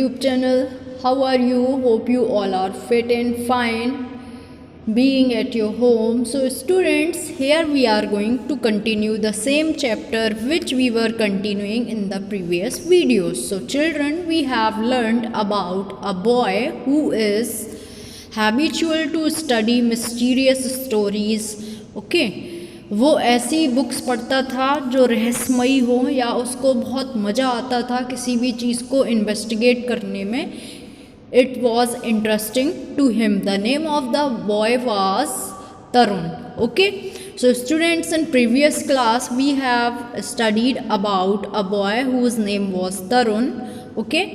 YouTube channel. How are you? Hope you all are fit and fine being at your home. So students, here we are going to continue the same chapter which we were continuing in the previous videos. So children, we have learned about a boy who is habitual to study mysterious stories. Okay, वो ऐसी books पढ़ता था जो रहस्यमयी हो या उसको बहुत मज़ा आता था किसी भी चीज़ को इन्वेस्टिगेट करने में. It was interesting to him. The name of the boy was Tarun. Okay, so students, in previous class we have studied about a boy whose name was Tarun. Okay,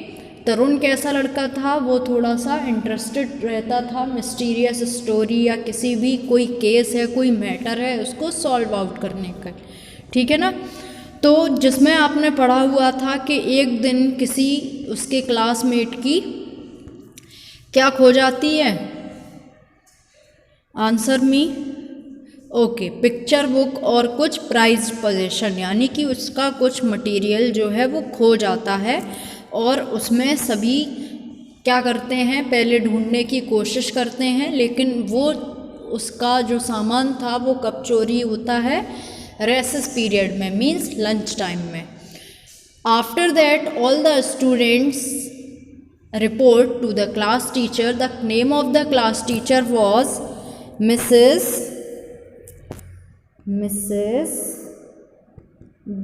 Tarun कैसा लड़का था? वो थोड़ा सा इंटरेस्टेड रहता था मिस्टीरियस स्टोरी या किसी भी कोई केस है, कोई मैटर है, उसको सॉल्व आउट करने का. ठीक है ना. तो जिसमें आपने पढ़ा हुआ था कि एक दिन किसी उसके क्लासमेट की क्या खो जाती है? Answer me. Okay, picture book और कुछ प्राइज पोजीशन, यानी कि उसका कुछ मटेरियल जो है वो खो जाता है और उसमें सभी क्या करते हैं, पहले ढूंढने की कोशिश करते हैं, लेकिन वो उसका जो सामान था वो कब चोरी होता है? रेसेस पीरियड में, मींस लंच टाइम में. After that all the students report to the class teacher. The name of the class teacher was Mrs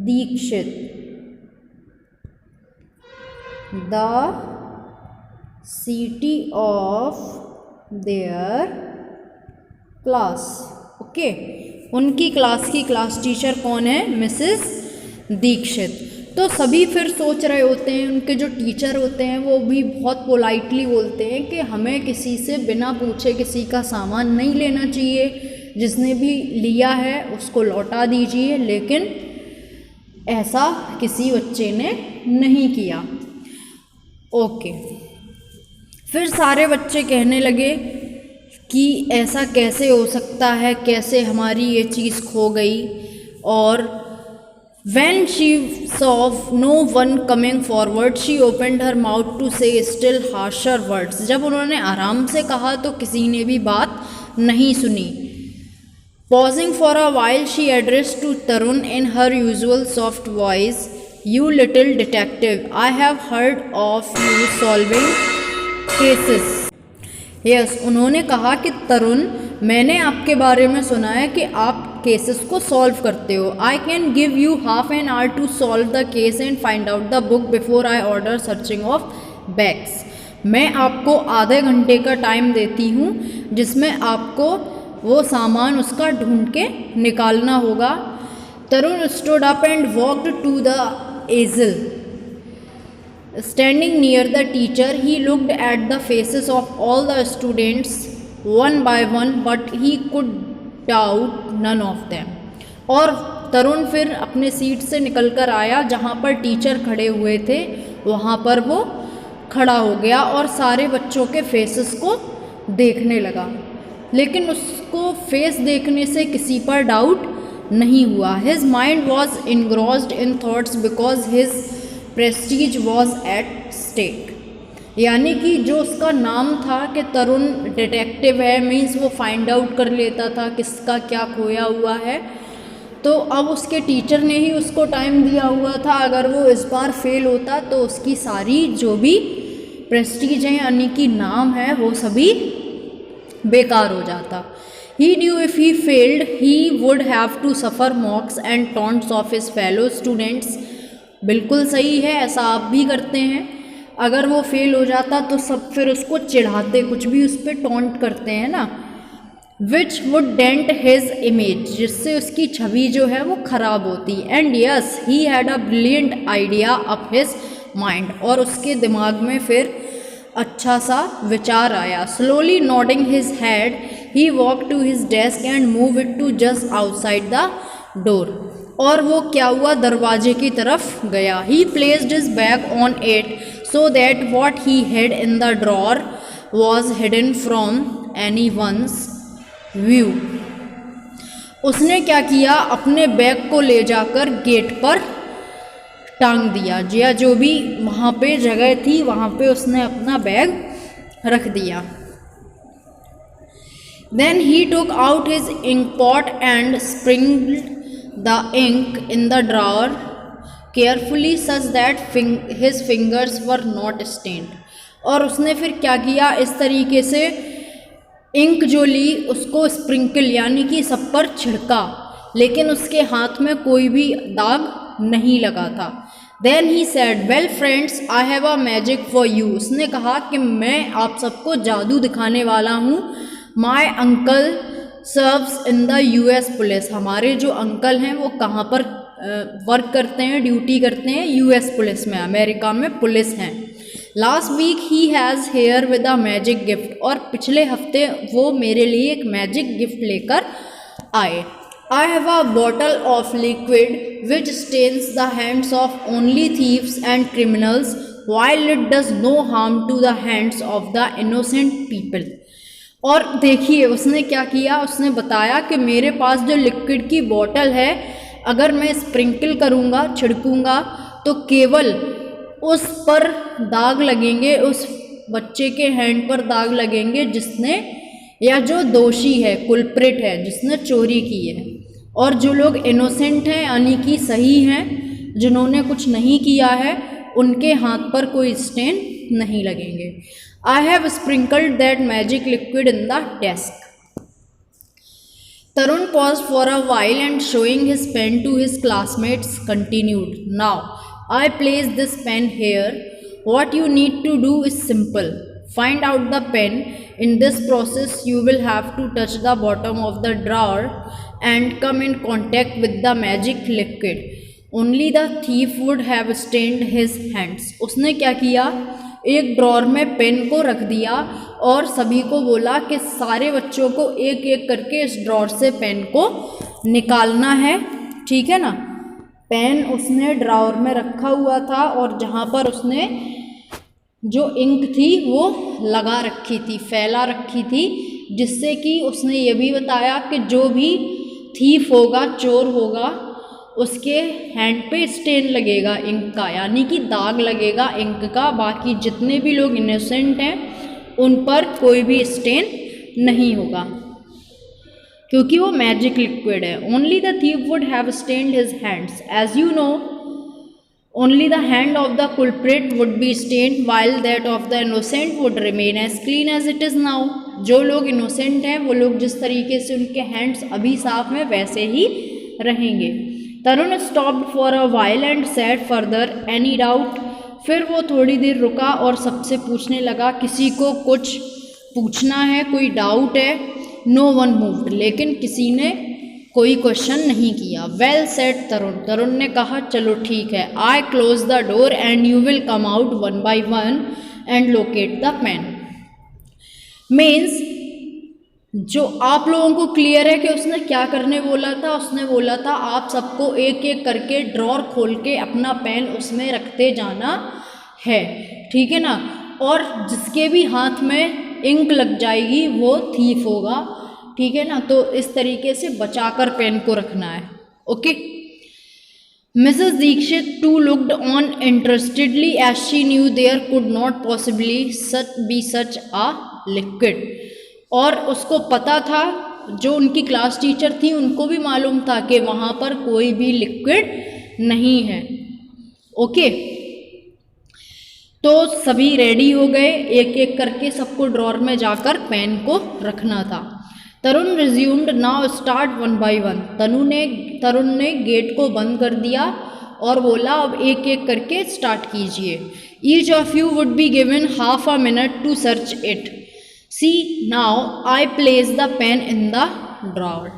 Dikshit. The city of their class. Okay, उनकी क्लास की क्लास टीचर कौन है? Mrs Dikshit. तो सभी फिर सोच रहे होते हैं, उनके जो टीचर होते हैं वो भी बहुत पोलाइटली बोलते हैं कि हमें किसी से बिना पूछे किसी का सामान नहीं लेना चाहिए, जिसने भी लिया है उसको लौटा दीजिए. लेकिन ऐसा किसी बच्चे ने नहीं किया. ओके, फिर सारे बच्चे कहने लगे कि ऐसा कैसे हो सकता है, कैसे हमारी ये चीज़ खो गई. और when she saw no one coming forward, she opened her mouth to say still harsher words. जब उन्होंने आराम से कहा तो किसी ने भी बात नहीं सुनी. Pausing for a while, she addressed to Tarun in her usual soft voice. You little detective, I have heard of you solving cases. Yes, उन्होंने कहा कि तरुण, मैंने आपके बारे में सुना है कि आप केसेस को सॉल्व करते हो. I can give you half an hour to solve the case and find out the book before I order searching of bags. मैं आपको आधे घंटे का टाइम देती हूँ जिसमें आपको वो सामान उसका ढूंढ के निकालना होगा. तरुण stood up and walked to the easel. Standing near the teacher, he looked at the faces of all the students one by one, but he could doubt none of them. और तरुण फिर अपने सीट से निकलकर आया, जहाँ पर teacher खड़े हुए थे वहाँ पर वो खड़ा हो गया और सारे बच्चों के फेसेस को देखने लगा. लेकिन उसको फेस देखने से किसी पर डाउट नहीं हुआ. His mind was engrossed in thoughts because his prestige was at stake. यानी कि जो उसका नाम था कि तरुण डिटेक्टिव है, मीन्स वो फाइंड आउट कर लेता था किसका क्या खोया हुआ है. तो अब उसके टीचर ने ही उसको टाइम दिया हुआ था. अगर वो इस बार फेल होता तो उसकी सारी जो भी प्रेस्टीज है, यानी कि नाम है, वो सभी बेकार हो जाता. He knew if he failed, he would have to suffer mocks and taunts of his fellow students. बिल्कुल सही है, ऐसा आप भी करते हैं. अगर वो फेल हो जाता तो सब फिर उसको चिढ़ाते, कुछ भी उस पर टॉन्ट करते हैं ना. Which would dent his image, जिससे उसकी छवि जो है वो खराब होती. And yes, he had a brilliant idea up his mind. और उसके दिमाग में फिर अच्छा सा विचार आया. Slowly nodding his head, he walked to his desk and moved it to just outside the door. और वो क्या हुआ, दरवाजे की तरफ गया. He placed his bag on it so that what he had in the drawer was hidden from anyone's view. उसने क्या किया, अपने बैग को ले जाकर गेट पर टांग दिया, या जो भी वहाँ पे जगह थी वहाँ पे उसने अपना बैग रख दिया। Then he took out his ink pot and sprinkled the ink in the drawer carefully such that his fingers were not stained। और उसने फिर क्या किया, इस तरीके से इंक जो ली उसको स्प्रिंकल यानी कि सब पर छिड़का, लेकिन उसके हाथ में कोई भी दाग नहीं लगा था। Then he said well friends I have a magic for you. उसने कहा कि मैं आप सबको जादू दिखाने वाला हूँ। My uncle serves in the US police. हमारे जो अंकल हैं वो कहाँ पर वर्क करते हैं, ड्यूटी करते हैं? US पुलिस में, अमेरिका में पुलिस हैं। Last week he has here with a magic gift. और पिछले हफ्ते वो मेरे लिए एक मैजिक गिफ्ट लेकर आए। I have a bottle of liquid which stains the hands of only thieves and criminals while it does no harm to the hands of the innocent people। और देखिए उसने क्या किया, उसने बताया कि मेरे पास जो लिक्विड की बॉटल है, अगर मैं स्प्रिंकल करूँगा, छिड़कूँगा, तो केवल उस पर दाग लगेंगे, उस बच्चे के हैंड पर दाग लगेंगे जिसने, या जो दोषी है, कुलप्रिट है, जिसने चोरी की है। और जो लोग इनोसेंट हैं यानी कि सही हैं, जिन्होंने कुछ नहीं किया है, उनके हाथ पर कोई स्टेन नहीं लगेंगे। I have sprinkled that magic liquid in the desk. Tarun pause for a while and showing his pen to his classmates continued, now I place this pen here, what you need to do is simple, find out the pen. In this process you will have to touch the bottom of the drawer and come in contact with the magic liquid. Only the thief would have stained his hands। उसने क्या किया, एक drawer में pen को रख दिया और सभी को बोला कि सारे बच्चों को एक एक करके इस ड्रॉर से पेन को निकालना है, ठीक है ना। पेन उसने ड्रॉर में रखा हुआ था और जहाँ पर उसने जो इंक थी वो लगा रखी थी, फैला रखी थी, जिससे कि उसने ये भी बताया कि जो भी थीफ होगा, चोर होगा, उसके हैंड पे स्टेन लगेगा इंक का, यानी कि दाग लगेगा इंक का। बाकी जितने भी लोग इनोसेंट हैं उन पर कोई भी स्टेन नहीं होगा, क्योंकि वो मैजिक लिक्विड है। Only the thief would have stained his hands, as you know only the hand of the culprit would be stained while that of the innocent would remain as clean as it is now। जो लोग innocent हैं वो लोग जिस तरीके से उनके hands अभी साफ हैं वैसे ही रहेंगे। Tarun stopped for a while and said further any doubt. फिर वो थोड़ी देर रुका और सबसे पूछने लगा, किसी को कुछ पूछना है, कोई डाउट है? नो वन मूव्ड, लेकिन किसी ने कोई क्वेश्चन नहीं किया। वेल सेड तरुण, तरुण ने कहा चलो ठीक है। I close the door and you will come out one by one and locate the pen. Means जो आप लोगों को क्लियर है कि उसने क्या करने बोला था। उसने बोला था आप सबको एक एक करके ड्रॉर खोल के अपना पेन उसमें रखते जाना है, ठीक है ना। और जिसके भी हाथ में इंक लग जाएगी वो थीफ होगा, ठीक है ना। तो इस तरीके से बचाकर पेन को रखना है, okay. Mrs Dikshit too looked on interestedly as she knew there could not possibly be such a liquid. और उसको पता था, जो उनकी क्लास टीचर थी उनको भी मालूम था कि वहाँ पर कोई भी लिक्विड नहीं है, ओके। तो सभी रेडी हो गए, एक एक करके सबको ड्रॉर में जाकर पेन को रखना था। Tarun resumed, now start one by one. Tarun ने गेट को बंद कर दिया और बोला अब एक एक करके स्टार्ट कीजिए। Each of you would be given half a minute to search it. See now I place the pen in the drawer.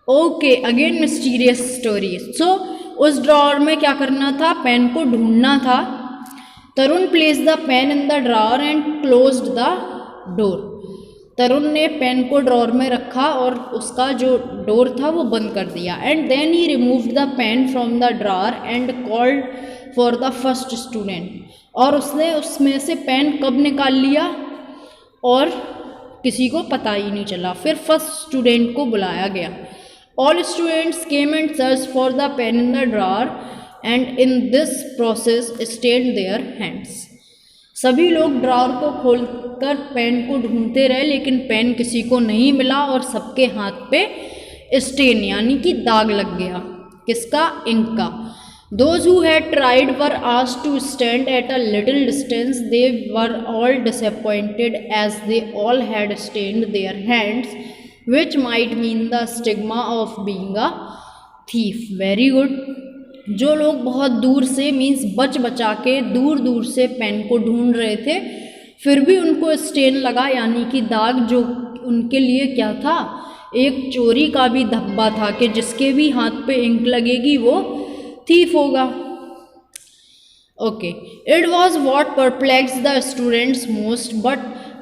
Okay, again mysterious story. So उस ड्रॉर में क्या करना था, पेन को ढूंढना था। Tarun place the pen in the drawer and closed the door. Tarun ने pen को ड्रॉर में रखा और उसका जो डोर था वो बंद कर दिया। And then he removed the pen from the drawer and called for the first student. और उसने उसमें से पेन कब निकाल लिया और किसी को पता ही नहीं चला। फिर फर्स्ट स्टूडेंट को बुलाया गया। All students came and search for the pen in the drawer. and in this process stained their hands. सभी लोग ड्रॉअर को खोलकर पेन को ढूंढते रहे, लेकिन पेन किसी को नहीं मिला और सबके हाथ पे स्टेन यानी कि दाग लग गया। किसका? इंक का। Those who had tried were asked to stand at a little distance. They were all disappointed as they all had stained their hands, which might mean the stigma of being a thief. Very good. जो लोग बहुत दूर से means बच बचा के दूर दूर से पेन को ढूंढ रहे थे, फिर भी उनको स्टेन लगा यानी कि दाग, जो उनके लिए क्या था? एक चोरी का भी धब्बा था कि जिसके भी हाथ पे इंक लगेगी वो थीफ होगा। Okay, it was what perplex the students most but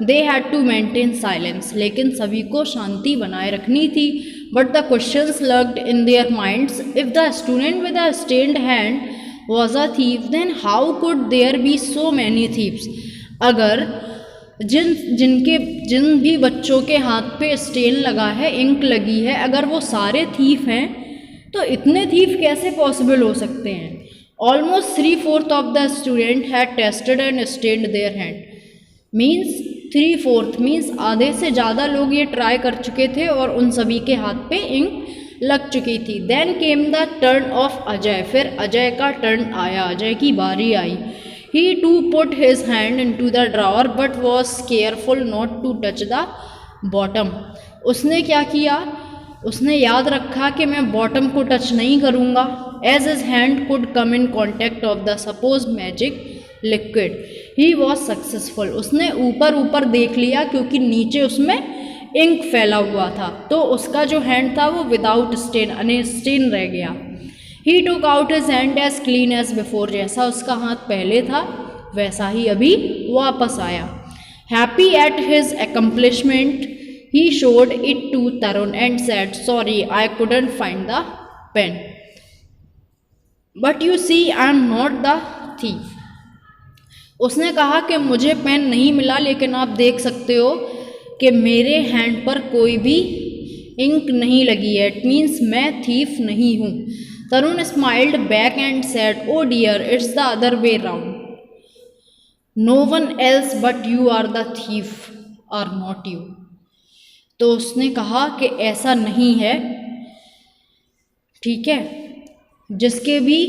they had to maintain silence. लेकिन सभी को शांति बनाए रखनी थी। But the questions lurked in their minds, if the student with a stained hand was a thief then how could there be so many thieves. अगर जिन भी बच्चों के हाथ पे स्टेन लगा है, इंक लगी है, अगर वो सारे थीफ हैं तो इतने थीफ कैसे पॉसिबल हो सकते हैं? Almost 3/4 of the student had tested and stained their hand. Means 3/4 means आधे से ज़्यादा लोग ये ट्राई कर चुके थे और उन सभी के हाथ पे इंक लग चुकी थी। Then came the turn of Ajay. फिर अजय का टर्न आया, अजय की बारी आई। He too put his hand into the drawer but was careful not to touch the bottom. उसने क्या किया? उसने याद रखा कि मैं बॉटम को टच नहीं करूँगा। As his hand could come in contact of the supposed magic liquid, he was successful. उसने ऊपर ऊपर देख लिया क्योंकि नीचे उसमें इंक फैला हुआ था, तो उसका जो हैंड था वो विदाउट स्टेन अनस्टेन रह गया। He took out his hand as clean as before. जैसा उसका हाथ पहले था वैसा ही अभी वापस आया। Happy at his accomplishment, he showed it to Tarun and said, "Sorry, I couldn't find the pen. But you see, I am not the thief." उसने कहा कि मुझे पेन नहीं मिला, लेकिन आप देख सकते हो कि मेरे हैंड पर कोई भी इंक नहीं लगी है। इट मीन्स मैं थीफ नहीं हूँ। Tarun smiled back and said, "Oh dear, it's the other way round. No one else but you are the thief, or not you." तो उसने कहा कि ऐसा नहीं है, ठीक है, जिसके भी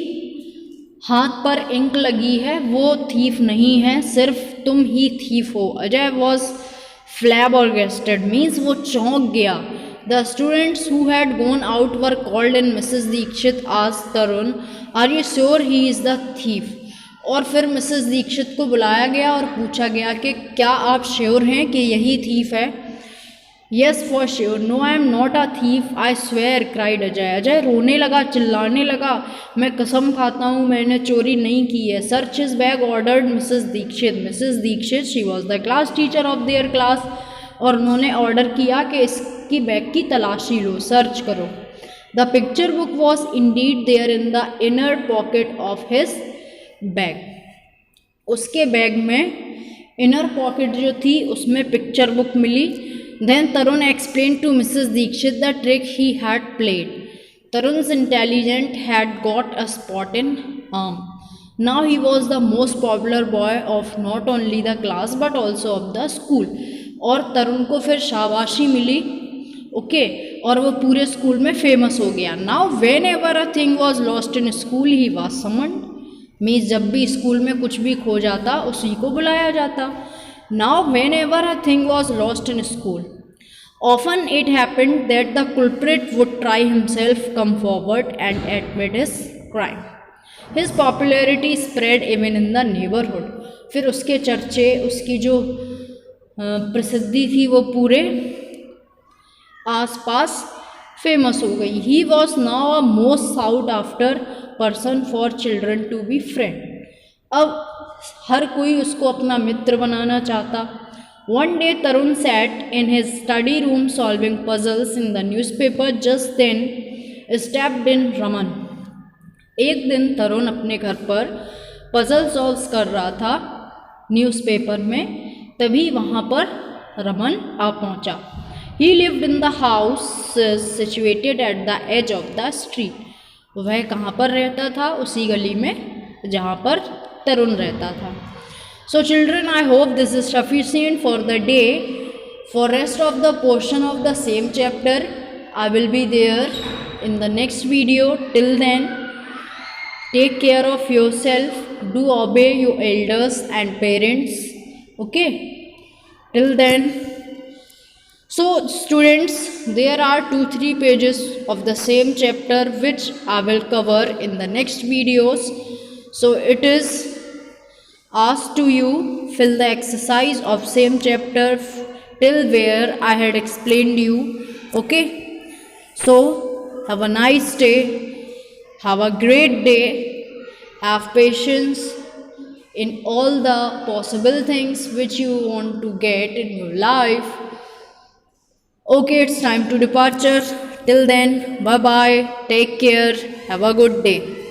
हाथ पर इंक लगी है वो थीफ नहीं है, सिर्फ तुम ही थीफ हो। अजय वॉज flabbergasted, मीन्स वो चौंक गया। The students who had gone out were called and Mrs. Dikshit asked Tarun, "Are you sure he is the thief?" और फिर मिसेस दीक्षित को बुलाया गया और पूछा गया कि क्या आप श्योर हैं कि यही थीफ है? Yes, for sure. No, I am not a thief. I swear, cried Ajay. Ajay रोने लगा, चिल्लाने लगा, मैं कसम खाता हूँ मैंने चोरी नहीं की है। Search his bag, ordered Mrs. Dikshit. Mrs. Dikshit, she was the class teacher of their class, और उन्होंने ऑर्डर किया कि इसकी बैग की तलाशी लो, सर्च करो। The picture book was indeed there in the inner pocket of his bag. उसके बैग में इनर पॉकेट जो थी उसमें पिक्चर बुक मिली। Then Tarun explain to Mrs Dikshit the trick he had played. Tarun's intelligent had got a spot in arm. Now he was the most popular boy of not only the class but also of the school. और तरुण को फिर शाबाशी मिली, okay, और वो पूरे school में famous हो गया। Now when ever a thing was lost in school he was summoned, means जब भी स्कूल में कुछ भी खो जाता उसी को बुलाया जाता। Now when ever a thing was lost in school, often it happened that the culprit would try himself, come forward and admit his crime. His popularity spread even in the neighborhood. फिर उसके चर्चे, उसकी जो प्रसिद्धि थी वो पूरे आसपास फेमस हो गई। He was now a most sought after person for children to be friend. अब हर कोई उसको अपना मित्र बनाना चाहता। One day Tarun sat in his study room solving puzzles in the newspaper. Just then stepped in Raman. एक दिन तरुण अपने घर पर पजल सॉल्व कर रहा था न्यूज़पेपर में, तभी वहाँ पर रमन आ पहुँचा। He lived in the house situated at the edge of the street. वह कहाँ पर रहता था? उसी गली में जहाँ पर तरुण रहता था. So children, I hope this is sufficient for the day. For rest of the portion of the same chapter, I will be there in the next video. Till then, take care of yourself. Do obey your elders and parents. Okay? Till then, so students, there are 2-3 pages of the same chapter which I will cover in the next videos. So it is asked to you, fill the exercise of same chapter till where I had explained you. Okay? So have a nice day. Have a great day. Have patience in all the possible things which you want to get in your life. Okay, it's time to departure. Till then, bye bye. Take care. Have a good day.